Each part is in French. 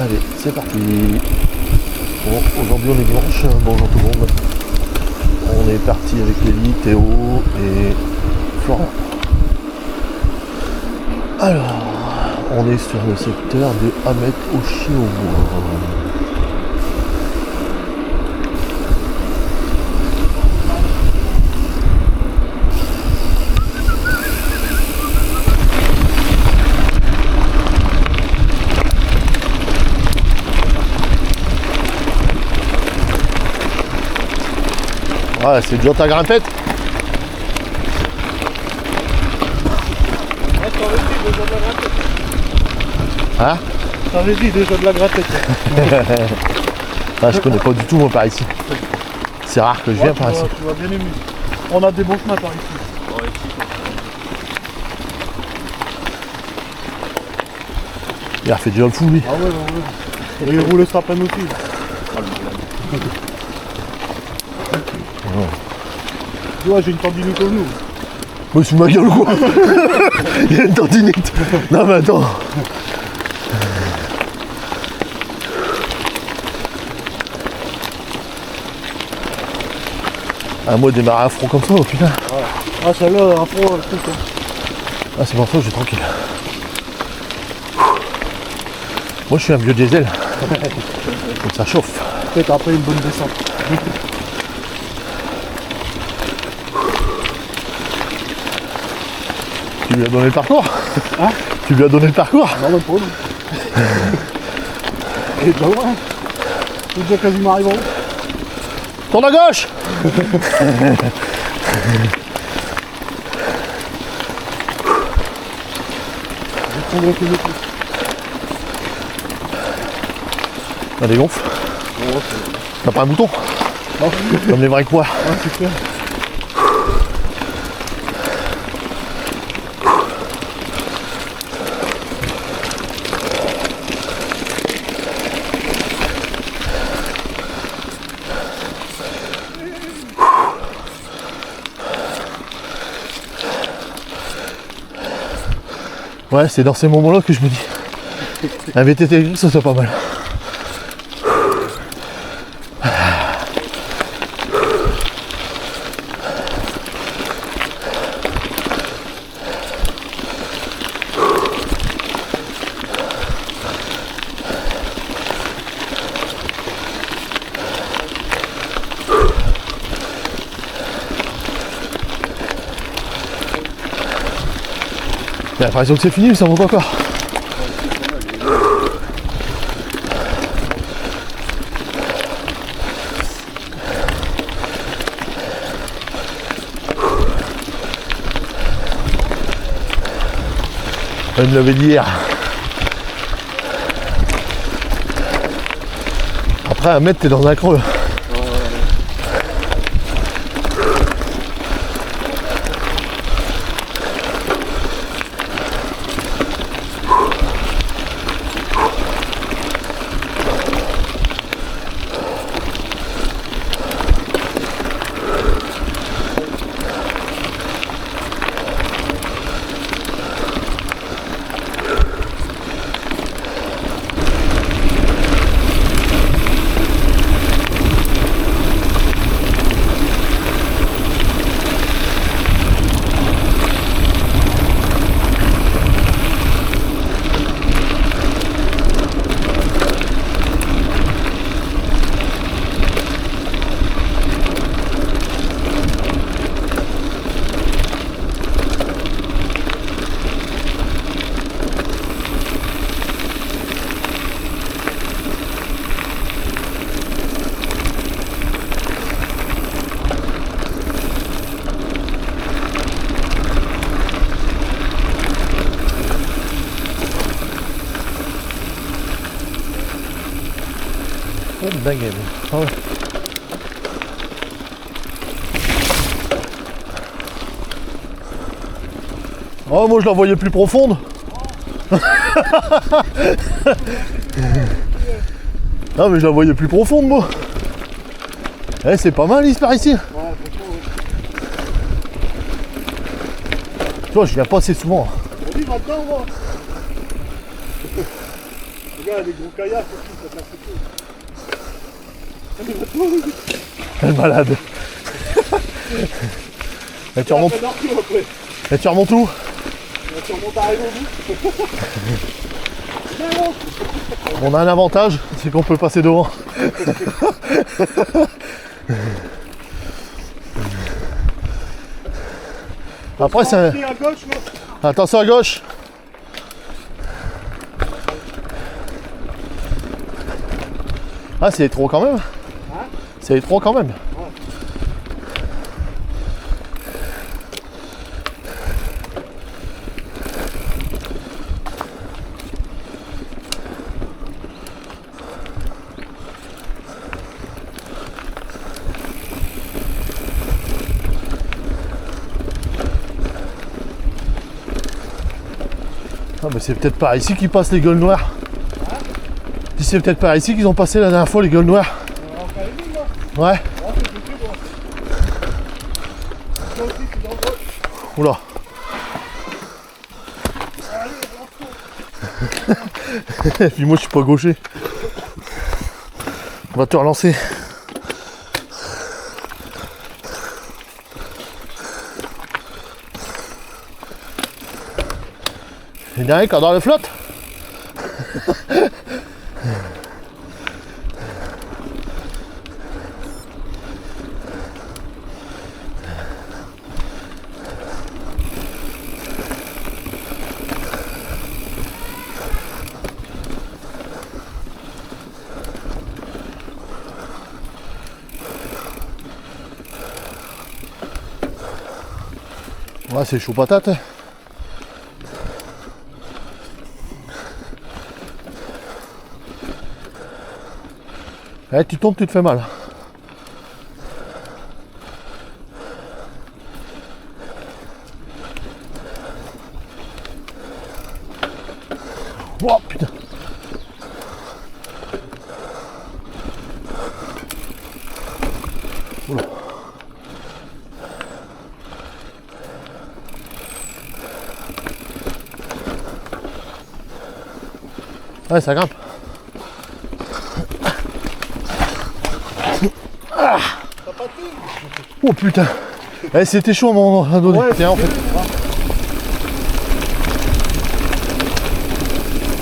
Allez, c'est parti. Bon, aujourd'hui on est dimanche, bonjour tout le monde. On est parti avec Lévi, Théo et Florent. Alors, on est sur le secteur de Ahmet Oshiobo. Ouais, c'est dur ta grimpette. Hein? T'avais dit déjà de la grimpette. Ah, je connais pas du tout moi par ici. C'est rare que je viens par ici. Tu vas bien aimer. On a des bons chemins par ici. Il a fait déjà le fou lui. Ah ouais, ouais. Et il roule le sapin aussi. Tu vois, j'ai une tendinite au genou. Moi, sous ma gueule quoi. Il y a une tendinite. Non mais attends. Ah, moi démarrer à front comme ça, oh putain. Ouais. Ah, celle-là, un pro, le truc. Ah, c'est pour ça que je suis tranquille. Moi je suis un vieux diesel. Donc ça chauffe. Peut-être après une bonne descente. Tu lui as donné le parcours? Hein? Tu lui as donné le parcours? Non, même pas, non. Il est déjà loin. Il est déjà quasiment arrivé en haut. Tourne à gauche. Je prendrai que le coup. Ça dégonfle. Bon, T'as pas un bouton? non, Comme les vrais quoi. c'est clair. Ouais, c'est dans ces moments-là que je me dis. Un VTT gris, ça soit pas mal. J'ai l'impression que c'est fini, mais ça monte encore. Elle me l'avait dit hier. Après, à mettre, t'es dans un creux. Oh, dingue, elle. Ah ouais. Oh, moi je la voyais plus profonde. Non, mais je la voyais plus profonde, moi. Eh, c'est pas mal, Lise, par ici. Ouais, franchement, Tu vois, je viens pas assez souvent. on dit maintenant, moi. Regarde, les gros kayaks aussi, ça casse tout. Elle est malade. Et tu remontes. Et tu remontes où? Tu remontes à Raymond. On a un avantage, c'est qu'on peut passer devant. Après c'est... À gauche, là. Attention à gauche. Ah c'est trop quand même. Hein? C'est trop quand même. Ah mais c'est peut-être par ici qu'ils passent les gueules noires. C'est peut-être par ici qu'ils ont passé la dernière fois les gueules noires. Ouais. Oula. Et puis moi je suis pas gaucher. On va te relancer. Il y a rien qui dans le flotte. Ouais, c'est chaud patate. Eh, tu tombes, tu te fais mal. Oh putain. Oula. Ouais, ça grimpe. Ah. Oh putain. Eh, c'était chaud à un moment donné. Ouais, tiens, en fait.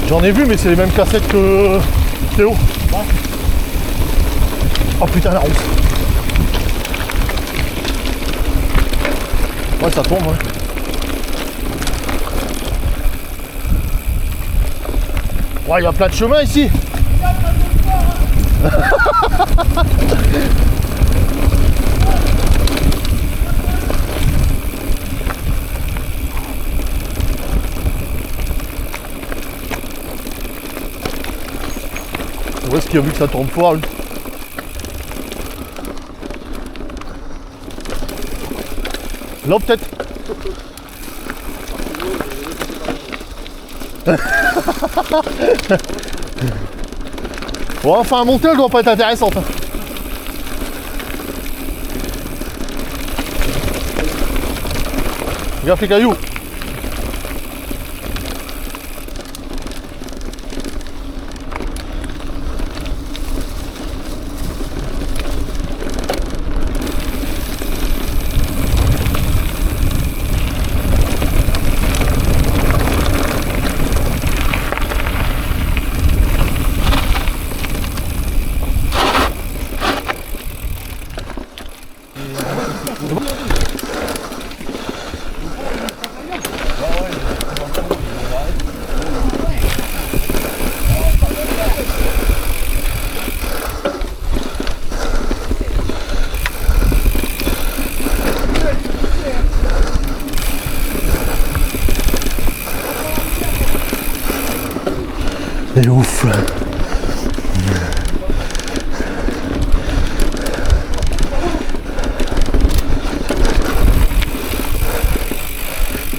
J'en ai vu, mais c'est les mêmes cassettes que Théo. Oh putain, la route. Ouais, ça tombe, ouais. Ouais, il y a plein de chemins ici. Où est-ce qu'il a vu que ça tourne fort lui? Là peut-être. Bon, enfin monter elle doit pas être intéressante. Regarde les cailloux. C'est ouf.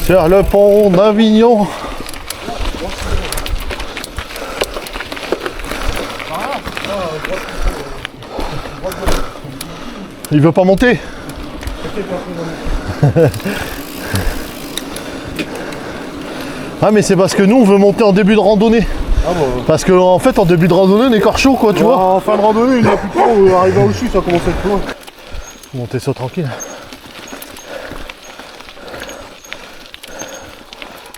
Sur le pont d'Avignon. Il veut pas monter. Ah mais c'est parce que nous on veut monter en début de randonnée. Ah bon. Parce que en fait en début de randonnée on est encore chaud quoi, tu vois. En fin de randonnée, il n'y a plus de temps, arrivé au-dessus, ça commence à être loin. Faut monter ça tranquille.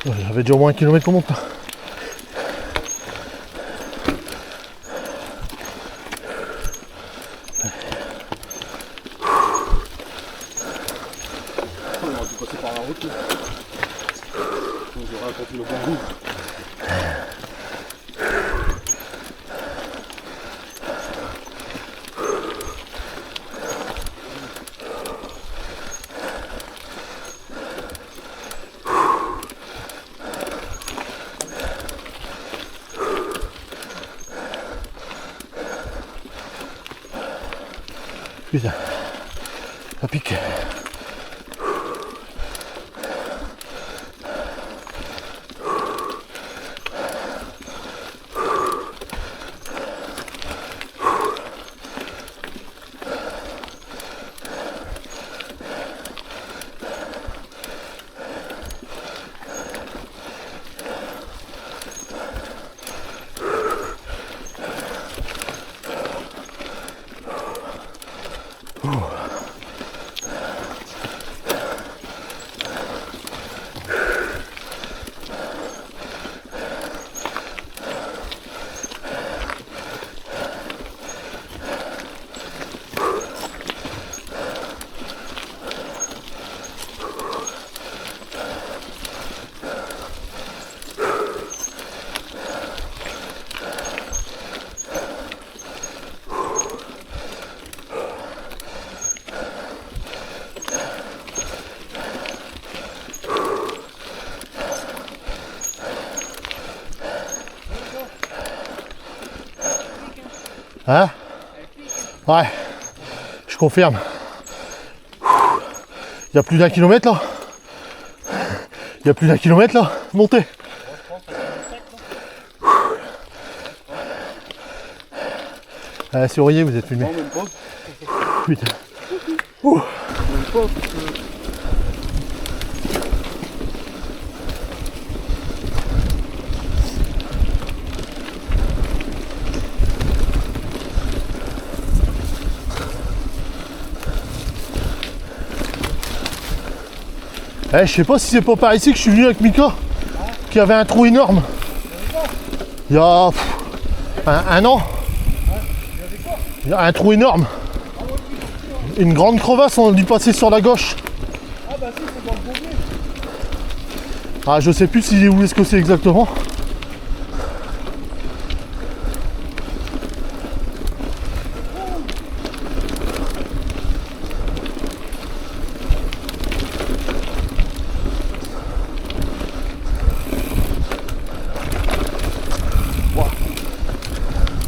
Ouais, j'avais déjà au moins 1 kilomètre qu'on monte là. On aurait pu passer par la route. On aurait raconté le bon goût. Putain, ça pique. Hein? Ouais, je confirme. Il y a plus d'1 kilomètre là. Il y a plus d'1 kilomètre là. Montez. Ah, souriez, vous êtes filmé. Non, même pas. Putain. Même pas, parce que... Eh, je sais pas si c'est pas par ici que je suis venu avec Mika, qui avait un trou énorme. Il y a un an. Il y a un trou énorme. Une grande crevasse, on a dû passer sur la gauche. Ah bah si, c'est dans le bombier. Ah, je sais plus si où est-ce que c'est exactement.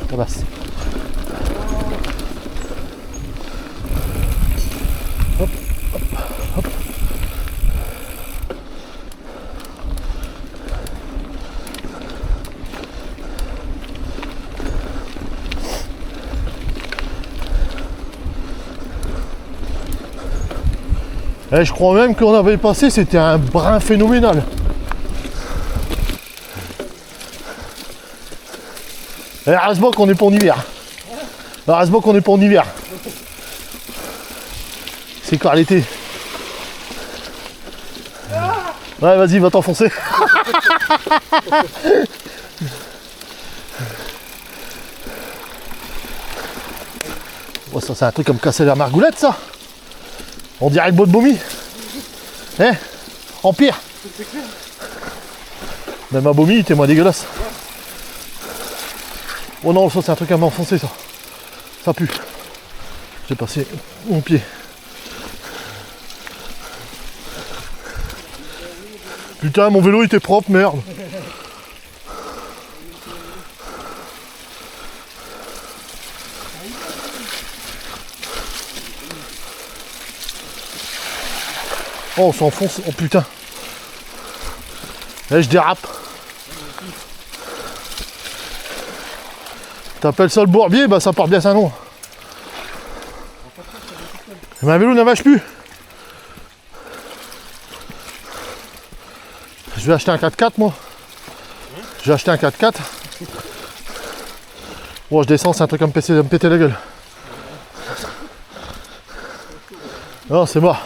Ça passe. Hop, hop, hop. Et je crois même qu'on avait passé, c'était un brin phénoménal. Et heureusement qu'on n'est pas en hiver. Heureusement qu'on n'est pas en hiver. C'est quoi l'été? Ouais, vas-y, va t'enfoncer. Oh, ça, c'est un truc comme casser la margoulette, ça. On dirait le bois de Bomy. Hein? En pire. Même à Bomy, il était moins dégueulasse. Oh non, ça c'est un truc à m'enfoncer, ça. Ça pue. J'ai passé mon pied. Putain, mon vélo était propre, merde. Oh, on s'enfonce. Oh putain. Là, je dérape. T'appelles ça le bourbier, bah ça porte bien sa nom. Mais un vélo ne vache plus. Je vais acheter un 4x4 moi. Je vais acheter un 4x4. Bon, je descends, c'est un truc à me péter la gueule. Non, c'est mort.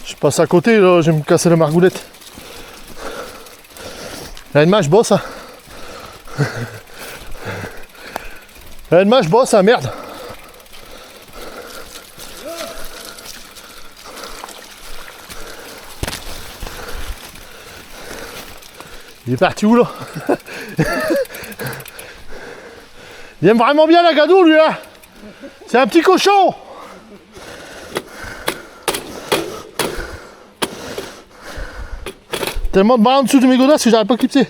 Je passe à côté, là, je vais me casser la margoulette. Là, une main, je bosse. Hein. Là, une main, je bosse, hein, merde. Il est parti où là? Il aime vraiment bien la gadou lui hein. C'est un petit cochon. Tellement de barres en dessous de mes godasses que j'arrive pas à clipser.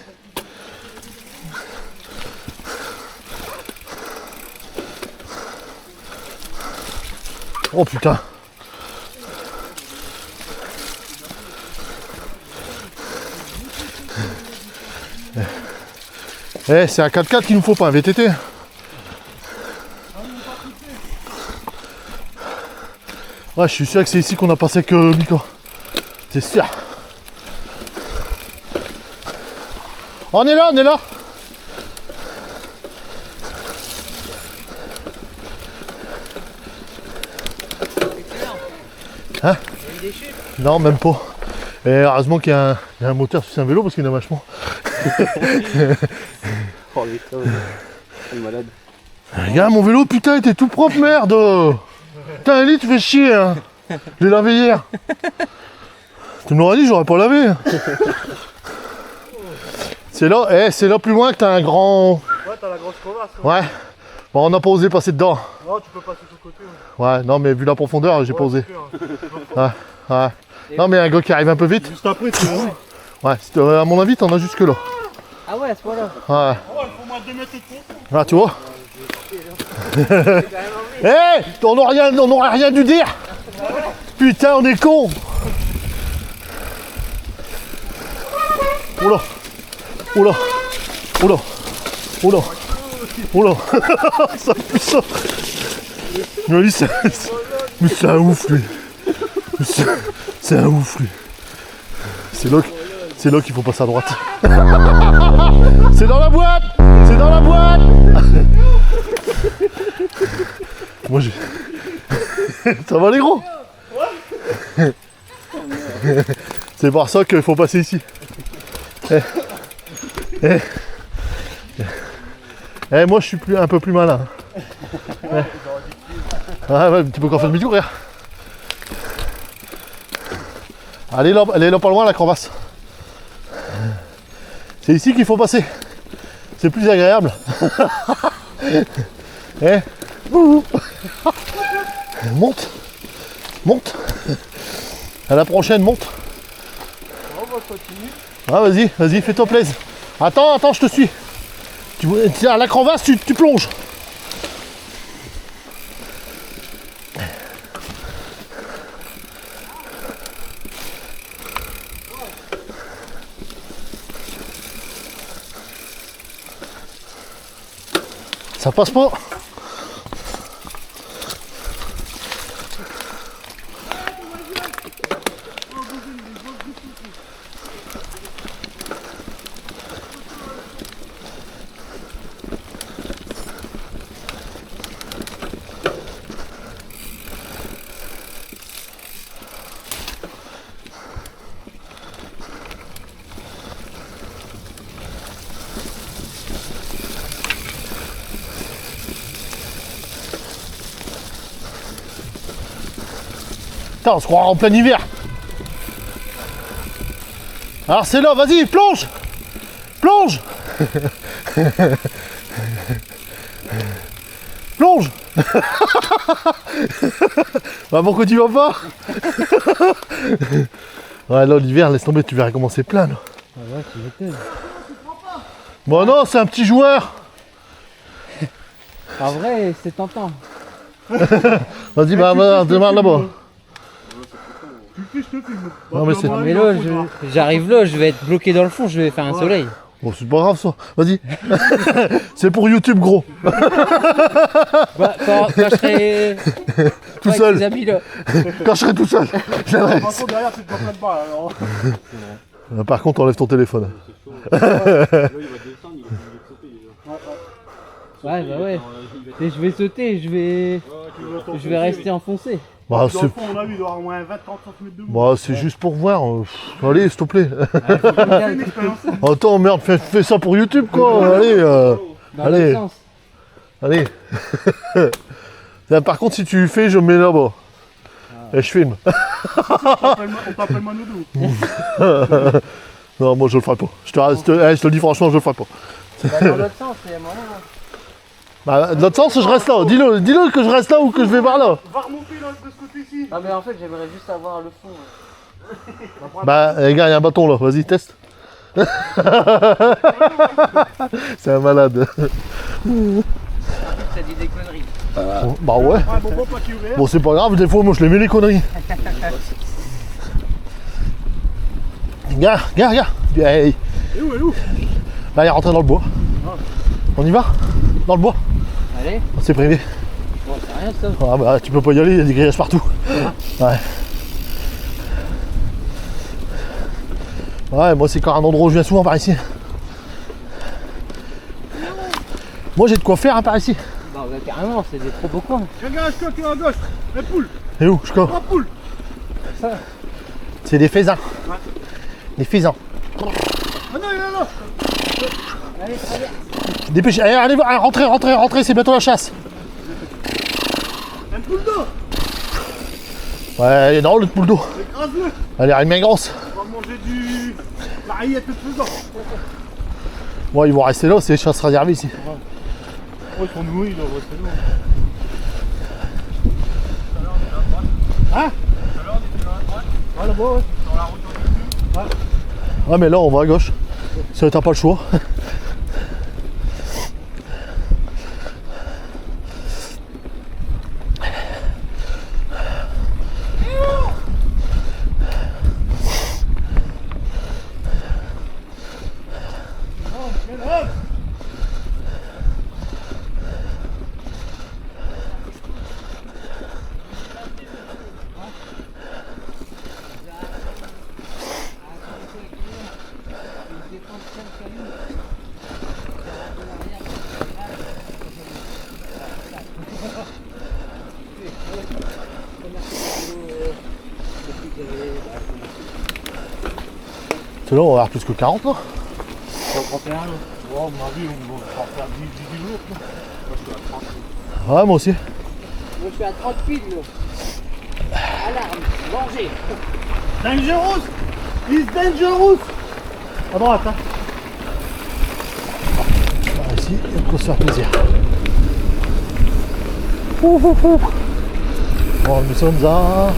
Oh putain. Eh, c'est un 4x4 qu'il nous faut pas, un VTT. Ouais, je suis sûr que c'est ici qu'on a passé avec Miko. C'est sûr. On est là, on est là. Hein? Non, même pas. Et heureusement qu'il y a un moteur sur un vélo parce qu'il y en a vachement. Oh putain, c'est malade. Regarde mon vélo, putain, il était tout propre, merde. Putain, Ellie, tu fais chier, hein. Je l'ai lavé hier. Tu m'aurais dit, j'aurais pas lavé. C'est là, c'est là plus loin que t'as un grand... Ouais, t'as la grosse crevasse. Ouais. Bon, on n'a pas osé passer dedans. Non, tu peux passer sur le côté. Ouais, non, mais vu la profondeur, j'ai pas osé. Hein. Ouais. Non, mais un gars qui arrive un peu vite. Juste après, tu vois. Ouais, à mon avis, t'en as jusque là. Ah ouais, à ce point-là. Ouais. Oh, il faut moins 2 mètres de fond. Ah, tu vois. Hé, on n'aurait rien dû dire. Putain, on est con. Oula. Oula. Oula. Oula. Oula. Ça pue ça. Mais lui, c'est un ouf, lui. C'est un ouf, lui. C'est là qu'il faut passer à droite. C'est dans la boîte. C'est dans la boîte. Moi, j'ai... Ça va, les gros? C'est pour ça qu'il faut passer ici. Moi, je suis un peu plus malin. Ouais, tu peux encore faire demi-tour, regarde. Elle est là pas loin, la crevasse. C'est ici qu'il faut passer. C'est plus agréable. Monte. Monte. À la prochaine, monte. Ah, vas-y, fais-toi plaisir. Attends, je te suis. À la crevasse, tu plonges. Ça passe pas. Putain, on se croira en plein hiver. Alors c'est là, vas-y, plonge. Plonge. Plonge. Bah pourquoi tu vas pas? Ouais, là l'hiver, laisse tomber, tu verras comment c'est plein là. Ah ouais, tu m'étonnes. Bon non, c'est un petit joueur. En vrai, c'est tentant. Vas-y, bah démarre là-bas. Je te filme. Non, mais c'est- Mais là, j'arrive là, je vais être bloqué dans le fond, je vais faire un soleil. Bon, c'est pas grave ça. Vas-y. C'est pour YouTube, gros. Bah, quand je serai Tout avec seul. mes amis là. Quand je serai tout seul. Je viendrai. Par contre, derrière, tu te prends plein de balles alors. Par contre, enlève ton téléphone. Là, il va descendre, il est obligé de sauter déjà. Ouais, bah ouais. Et je vais sauter, je vais rester enfoncé. Bah, Dans le c'est fond, on a vu, il doit avoir au moins 20-30 cm de bout. bah, c'est juste pour voir. Allez, s'il te plaît. C'est une expérience. Attends, merde, fais ça pour YouTube, quoi. Allez, Dans Allez. le sens. allez. Par contre, si tu fais, je me mets là-bas. Et je filme. On t'appelle Manoudou. Non, moi, je le ferai pas. Je te le dis franchement, je le ferai pas. Bah, dans l'autre sens, il y a moyen. Bah, de l'autre sens, je reste là. Dis-le que je reste là ou que je vais par là. Va remonter là, de ce côté-ci. Ah, mais en fait, j'aimerais juste avoir le fond. Bah, les gars, il y a un bâton là. Vas-y, teste. C'est un malade. Ça dit des conneries. Bah ouais. Ouais, bon, bon, pas qui ouvert. Bon, c'est pas grave, des fois, moi, je les mets les conneries. Regarde. Hey. Et où, et où? Là, il est rentré dans le bois. On y va? Dans le bois? Allez, C'est privé. bon, c'est rien ça. Ah bah, tu peux pas y aller, il y a des grillages partout. Ouais. Ouais, moi, c'est quand un endroit où je viens souvent par ici. Moi, j'ai de quoi faire hein, par ici. Bah, carrément, c'est des trop beaux coins. Regarde, je qui est à gauche. Les poules. Et où, je crois? 3 poules. C'est des faisans. Ouais. Des faisans. Ah non, il est là. Allez, allez. Dépêchez, allez, rentrez, c'est bientôt la chasse. Un poule d'eau. Ouais, non, le poule d'eau. Écrase-le. Elle est bien grosse. On va manger la rayette de faisant. Bon, ils vont rester là, c'est les chasses réservées ici. Oh, ils sont noués, ils doivent rester là. Hein? Ah, là-bas, ouais. Ouais, mais là, on va à gauche. Ça, t'as pas le choix. C'est là, on va avoir plus que 40 là. 31, là. Oh, à mon avis, on va faire 10 jours. Là. Moi, je suis à 30. Ouais, moi aussi. Moi, je suis à 30 piles, là. Alarme, danger. Dangerous! Is dangerous! À droite, hein. Par ici, on peut se faire plaisir. Bon, nous sommes à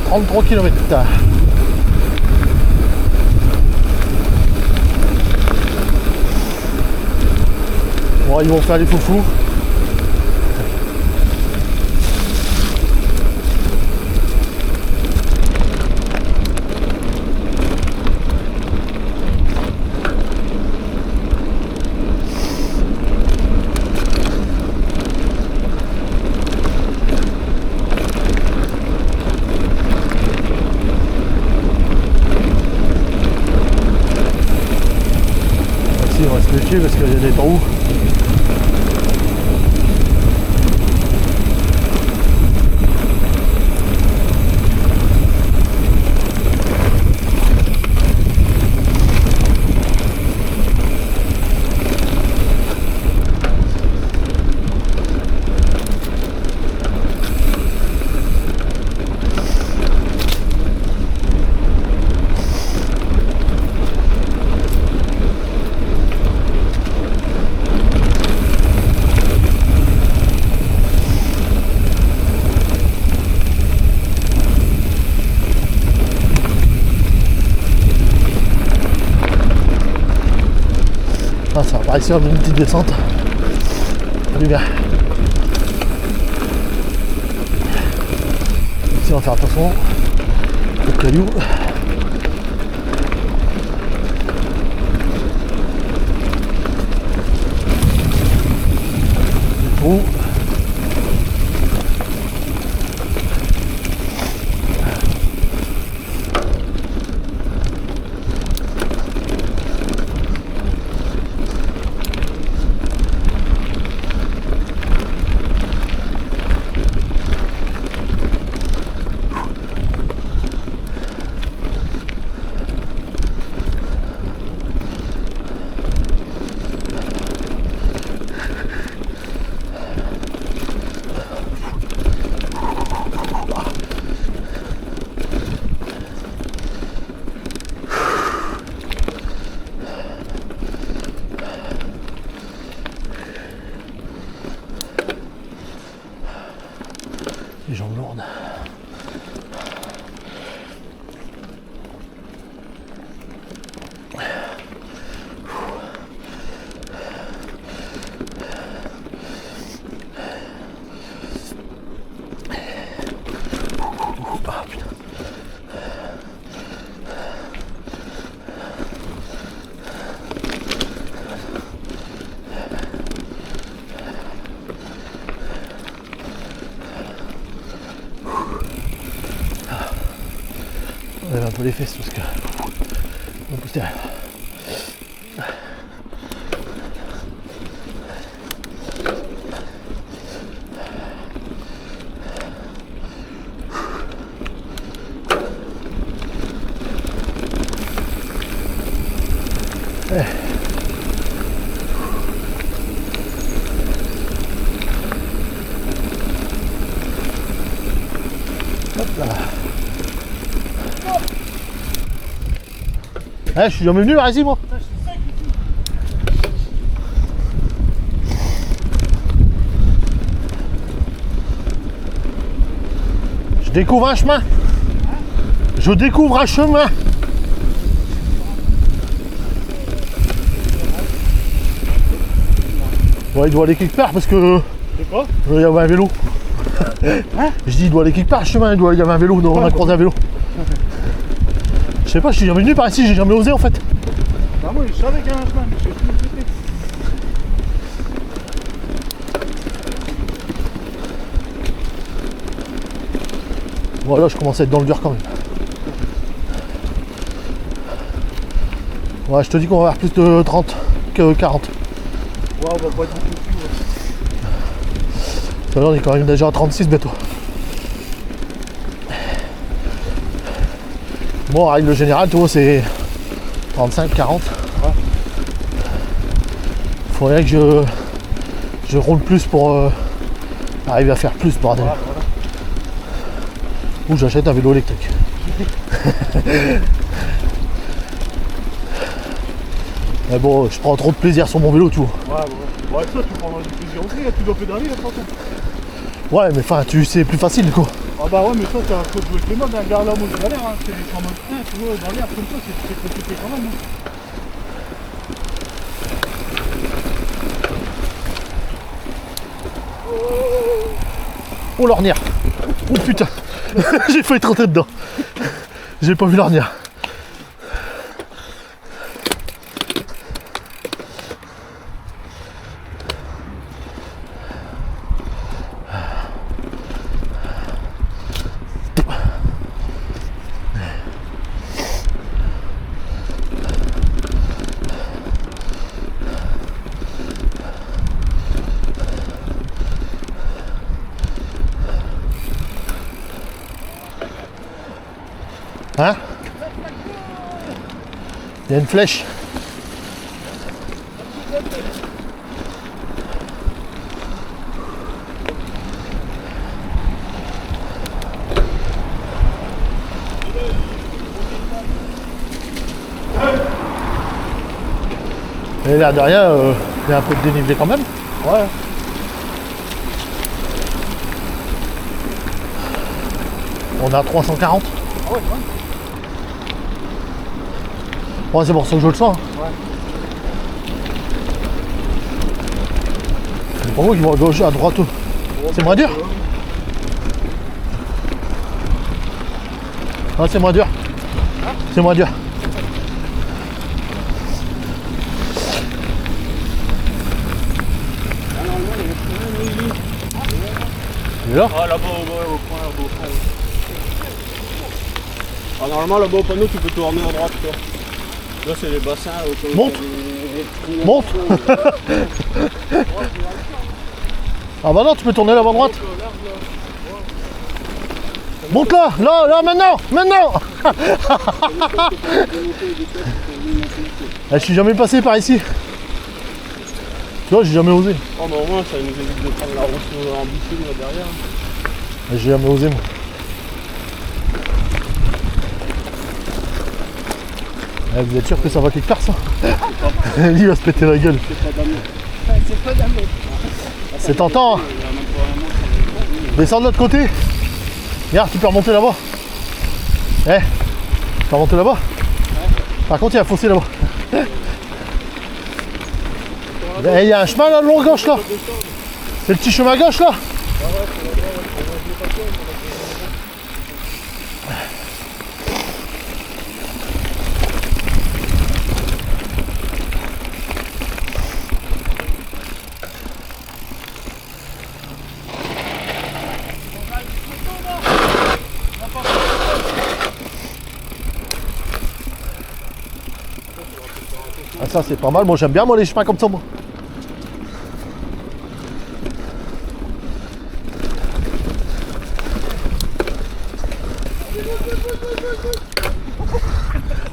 33 km. Bon, ils vont faire les foufous. Ici, on va se méfier parce qu'il y a des trous. Ah, ça va paraître une petite descente. Salut bien. Ici on va faire attention aux cailloux. Les trous. lève un peu les fesses parce que. On pousse derrière. Je suis jamais venu par ici moi. Je découvre un chemin. Je découvre un chemin. Ouais, il doit aller quelque part parce que. C'est quoi? Il y avait un vélo. Hein? Je dis il doit aller quelque part le chemin, il y avait un vélo, on a croisé un vélo. Je sais pas, je suis jamais venu par ici, j'ai jamais osé en fait. Bah moi je savais qu'il y avait un chemin, mais je sais plus où c'était. Voilà, je commence à être dans le dur quand même. Ouais, je te dis qu'on va avoir plus de 30 que 40. Ouais, on va pas être beaucoup plus. Tout à l'heure, on est quand même déjà à 36 bientôt. Bon, en règle générale, tu vois, c'est 35, 40. Ouais. Faudrait que je roule plus pour arriver à faire plus, bordel. Voilà, voilà. Ou j'achète un vélo électrique. Mais bon, je prends trop de plaisir sur mon vélo, tu vois. Ouais, ouais. Ouais, ça, tu prendras du plaisir aussi, là, tu dois pédaler, là, de toute façon. Ouais, mais enfin, c'est plus facile, quoi. Ah bah ouais, mais ça, t'as faut jouer avec les modes, hein. Regarde là, moi, je galère, hein. C'est en mode train, tu vois, dans l'air, comme ça, c'est compliqué quand même, hein. Oh, l'ornière. Oh putain. J'ai failli te rentrer dedans. J'ai pas vu l'ornière. Hein? Il y a une flèche. Et là derrière, il y a un peu de dénivelé quand même. Ouais. On a 340. Ah ouais, ouais. Ouais, c'est pour ça que je le sens. Ouais. C'est pour moi qu'ils vont à gauche, à droite. C'est moins dur. Ah, c'est moins dur. C'est moins dur. Il est là? Ah, là-bas, au coin, au coin. Ah, normalement, là-bas au panneau, tu peux tourner à droite, toi. Là, c'est les bassins. Monte. Monte. Ah bah non, tu peux tourner là-bas à droite. Monte là, là, maintenant, maintenant. Je suis jamais passé par ici. Tu vois, j'ai jamais osé. Oh, mais au moins, ça nous évite de prendre la route en bitume là derrière. J'ai jamais osé, moi. Vous êtes sûr que ça va quelque part, ça? Il va se péter la gueule. C'est pas d'amour. C'est tentant, hein. Descends de l'autre côté. Regarde, tu peux remonter là-bas. Eh, tu peux remonter là-bas. Par contre, il y a un fossé là-bas. Il y a un chemin là, le long à gauche là. C'est le petit chemin à gauche là. Ça c'est pas mal, moi j'aime bien moi les chemins comme ça moi.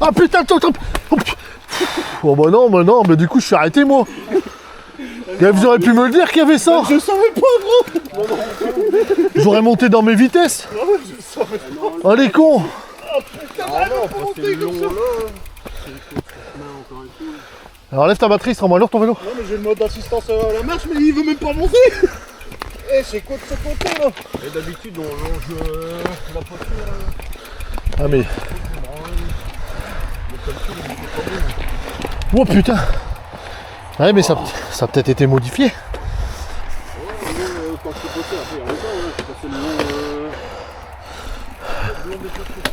Ah putain, oh bah non, mais du coup je suis arrêté moi. Vous auriez pu me le dire qu'il y avait ça. Je savais pas, gros. J'aurais monté dans mes vitesses. Ah ouais, je savais pas. Oh les cons. Ah non, parce que c'est long là. Alors lève ta batterie, il sera moins lourd ton vélo. Non, mais j'ai le mode d'assistance à la marche, mais il veut même pas monter. Eh, c'est quoi de ce côté là? Et d'habitude, on longe la voiture. Ah mais... Oh putain. Ouais mais ça a peut-être été modifié. Quand je suis passé, après, il y a longtemps, je suis passé le long.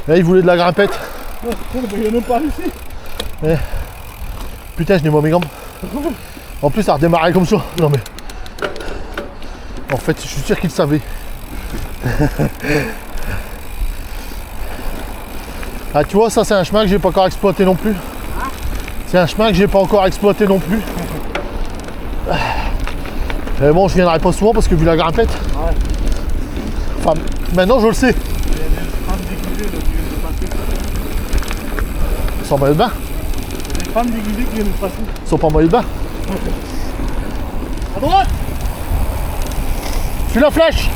Là il voulait de la grimpette. Il y en a pas ici. Putain je n'ai moi mes gambes. En plus ça a redémarré comme ça. Non mais... En fait je suis sûr qu'il le savait. Ah tu vois ça c'est un chemin que j'ai pas encore exploité non plus. C'est un chemin que j'ai pas encore exploité non plus. Mais bon je viendrai pas souvent parce que vu la grimpette. Ouais. Enfin maintenant je le sais. Ils sont en maillot de bain. Les femmes déguisées qui viennent de passer. Ils sont pas en maillot de bain. À droite. Suis la flèche.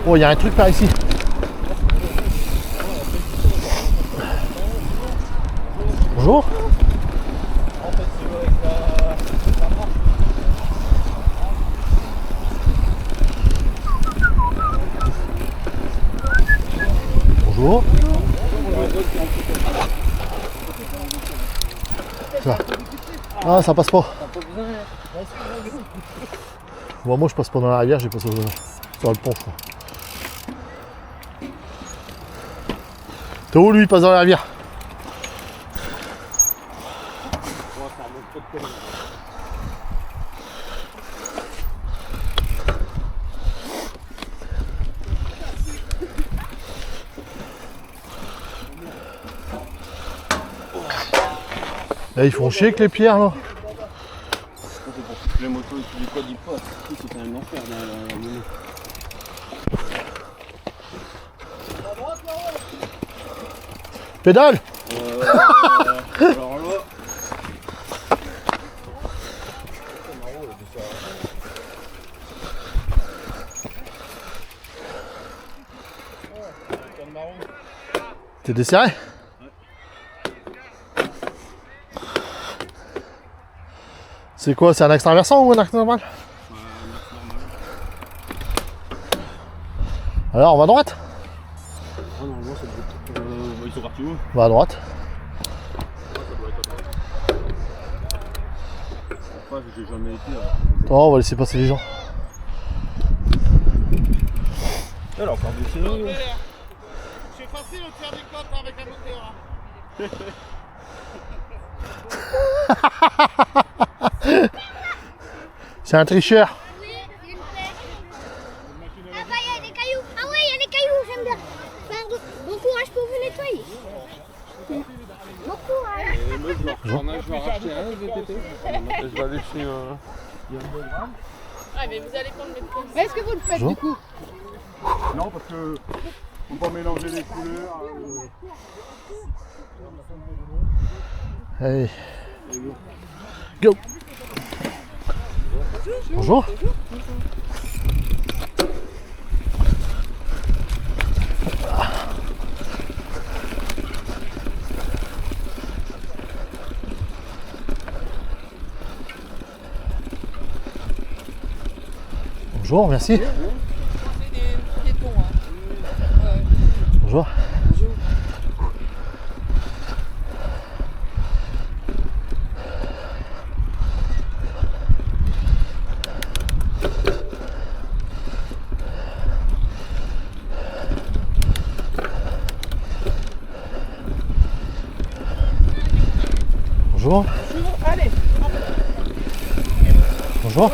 Oh il y a un truc par ici. Bonjour. Bonjour. Ça. Ah ça passe pas. Bon, moi je passe pas dans la rivière, j'ai passé sur le pont je crois. T'es où lui il passe dans la rivière? Là, ils font chier avec les pierres là. C'est pour toutes les motos et du quadripodes. C'était un enfer dans la mono. Pédale. Alors là. T'es desserré? C'est quoi? C'est un axe traversant ou un axe normal? Alors on va à droite? Ah normalement ça doit être... ils sont partis où? On va à droite. Après j'ai jamais été là. Oh, on va laisser passer les gens. Elle a encore des séries. C'est facile de faire des côtes avec un moteur. C'est un tricheur. Oui, il y a une pêche. Ah bah il y a des cailloux. Ah ouais, il y a des cailloux, j'aime bien. Ben, bon courage pour vous nettoyer. Bon courage. Je vais en racheter un VTT. Je vais aller chez Ah mais vous allez prendre mes points. Mais est-ce que vous le faites Bonjour. du coup? Non, parce que on peut pas mélanger les couleurs. Allez. Go. Bonjour. Bonjour, merci. C'est des piétons. Hein. Bonjour. Bonjour. Allez. Bonjour.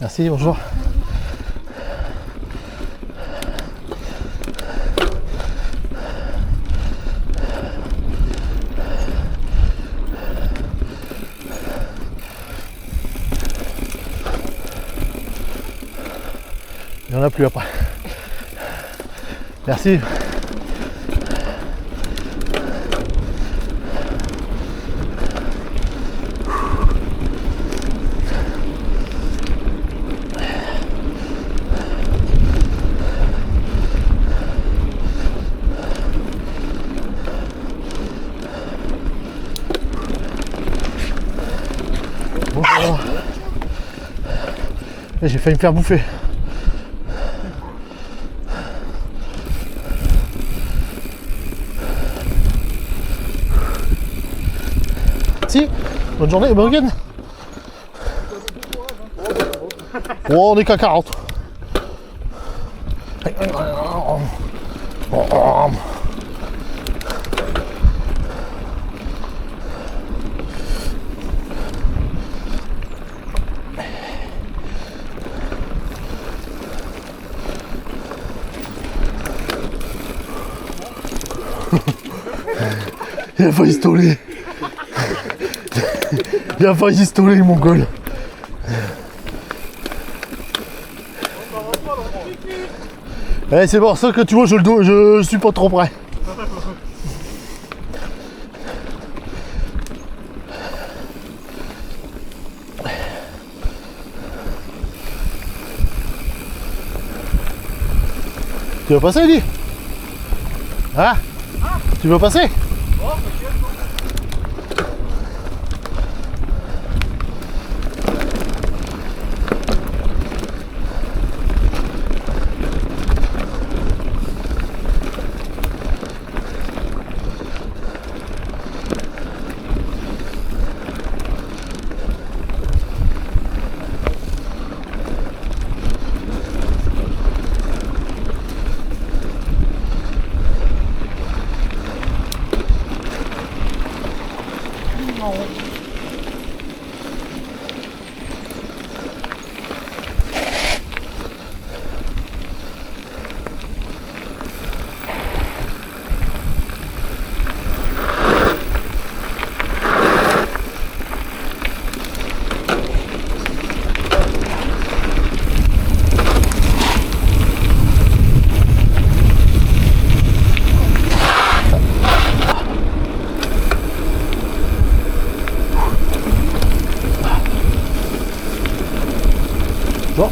Merci, bonjour. Il n'y en a plus après. Merci. Bonjour. J'ai failli me faire bouffer. Merci, bonne journée, bon week-end. Oh, on est qu'à 40. Il a failli se toller. Il a failli se toller, le mongol. Eh, c'est pour ça que tu vois, je suis pas trop près. Tu veux passer, Eddie? Hein? Tu veux passer? Bon.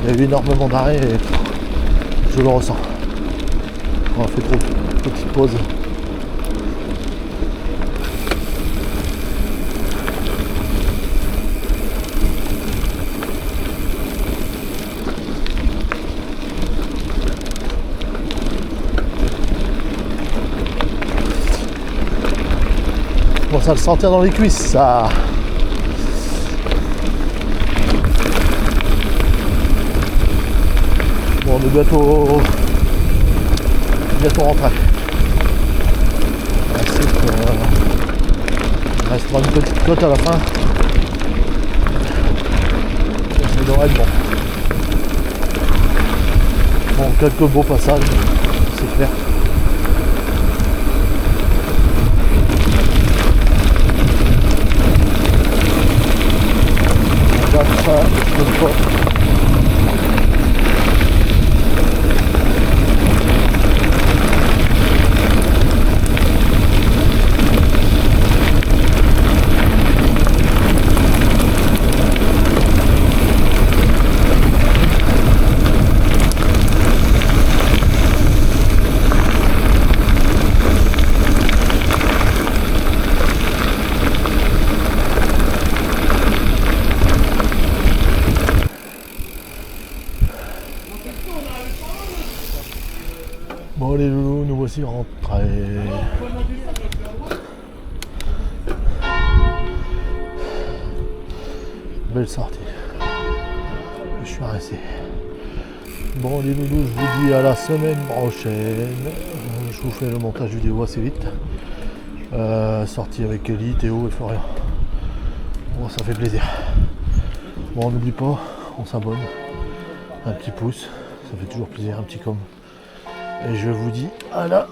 Il y a eu énormément d'arrêts et je le ressens. On a fait trop petite pause. Bon, ça va le sentir dans les cuisses, ça. Bon, on est bientôt rentré. Il restera une petite côte à la fin. Ça devrait être bon. Bon, quelques beaux passages, c'est clair. On va faire ça une fois. Bon les loulous, nous voici rentrés. Belle sortie. Je suis resté. Bon les loulous, je vous dis à la semaine prochaine. Je vous fais le montage vidéo assez vite. Sortie avec Ellie, Théo et Florian. Bon, ça fait plaisir. Bon, on n'oublie pas, on s'abonne. Un petit pouce, ça fait toujours plaisir, un petit com. Et je vous dis à la...